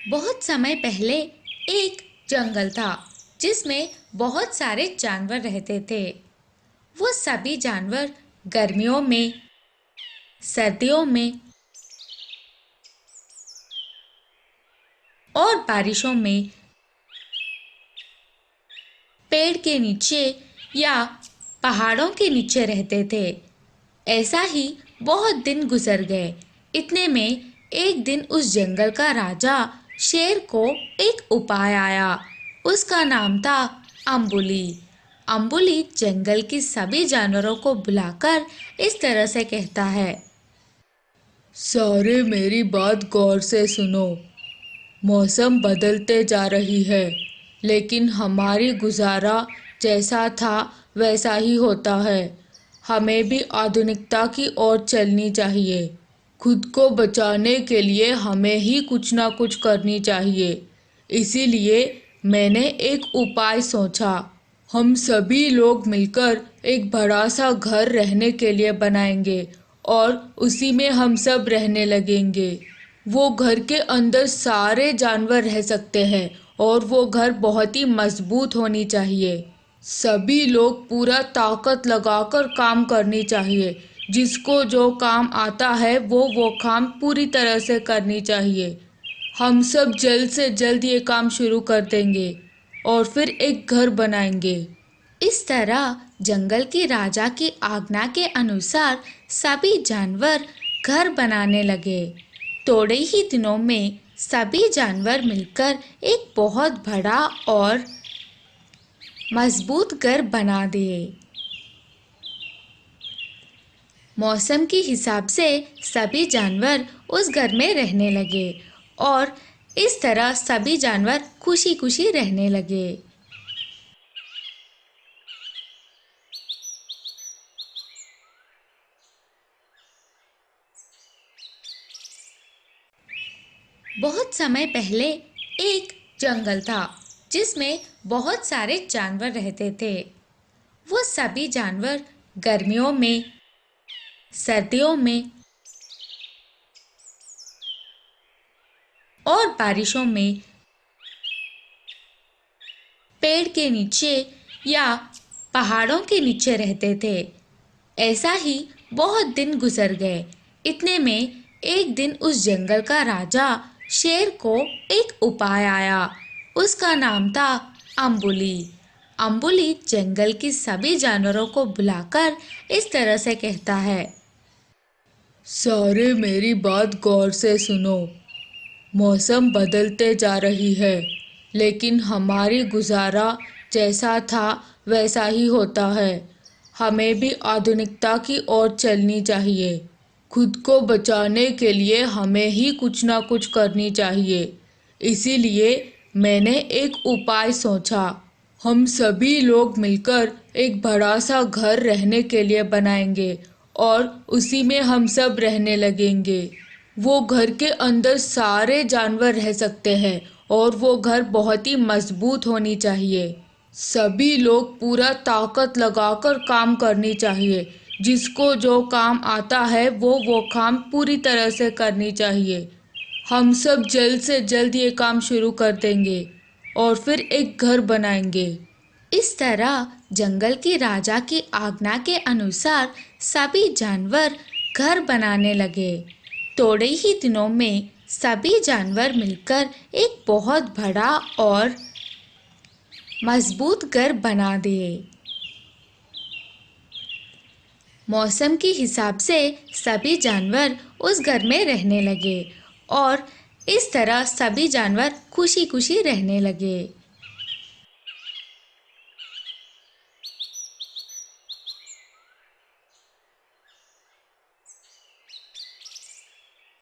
बहुत समय पहले एक जंगल था जिसमें बहुत सारे जानवर रहते थे। वो सभी जानवर गर्मियों में, सर्दियों में और बारिशों में पेड़ के नीचे या पहाड़ों के नीचे रहते थे। ऐसा ही बहुत दिन गुजर गए। इतने में एक दिन उस जंगल का राजा शेर को एक उपाय आया। उसका नाम था अम्बुली। अम्बुली जंगल की सभी जानवरों को बुलाकर इस तरह से कहता है, सारे मेरी बात गौर से सुनो। मौसम बदलते जा रही है, लेकिन हमारी गुजारा जैसा था वैसा ही होता है। हमें भी आधुनिकता की ओर चलनी चाहिए। खुद को बचाने के लिए हमें ही कुछ ना कुछ करनी चाहिए। इसीलिए मैंने एक उपाय सोचा। हम सभी लोग मिलकर एक बड़ा सा घर रहने के लिए बनाएंगे और उसी में हम सब रहने लगेंगे। वो घर के अंदर सारे जानवर रह सकते हैं और वो घर बहुत ही मजबूत होनी चाहिए। सभी लोग पूरा ताकत लगाकर काम करनी चाहिए। जिसको जो काम आता है वो काम पूरी तरह से करनी चाहिए। हम सब जल्द से जल्द ये काम शुरू कर देंगे और फिर एक घर बनाएंगे। इस तरह जंगल के राजा की आज्ञा के अनुसार सभी जानवर घर बनाने लगे। थोड़े ही दिनों में सभी जानवर मिलकर एक बहुत बड़ा और मजबूत घर बना दिए। मौसम के हिसाब से सभी जानवर उस घर में रहने लगे और इस तरह सभी जानवर खुशी खुशी रहने लगे। बहुत समय पहले एक जंगल था जिसमें बहुत सारे जानवर रहते थे। वो सभी जानवर गर्मियों में, सर्दियों में और बारिशों में पेड़ के नीचे या पहाड़ों के नीचे रहते थे। ऐसा ही बहुत दिन गुजर गए। इतने में एक दिन उस जंगल का राजा शेर को एक उपाय आया। उसका नाम था अम्बुली। अम्बुली जंगल की सभी जानवरों को बुलाकर इस तरह से कहता है, सारे मेरी बात गौर से सुनो। मौसम बदलते जा रही है, लेकिन हमारी गुजारा जैसा था वैसा ही होता है। हमें भी आधुनिकता की ओर चलनी चाहिए। खुद को बचाने के लिए हमें ही कुछ ना कुछ करनी चाहिए। इसीलिए मैंने एक उपाय सोचा। हम सभी लोग मिलकर एक बड़ा सा घर रहने के लिए बनाएंगे और उसी में हम सब रहने लगेंगे। वो घर के अंदर सारे जानवर रह सकते हैं और वो घर बहुत ही मजबूत होनी चाहिए। सभी लोग पूरा ताकत लगाकर काम करनी चाहिए। जिसको जो काम आता है वो काम पूरी तरह से करनी चाहिए। हम सब जल्द से जल्द ये काम शुरू कर देंगे और फिर एक घर बनाएंगे। इस तरह जंगल के राजा की आज्ञा के अनुसार सभी जानवर घर बनाने लगे। थोड़े ही दिनों में सभी जानवर मिलकर एक बहुत बड़ा और मजबूत घर बना दिए। मौसम के हिसाब से सभी जानवर उस घर में रहने लगे और इस तरह सभी जानवर खुशी खुशी रहने लगे।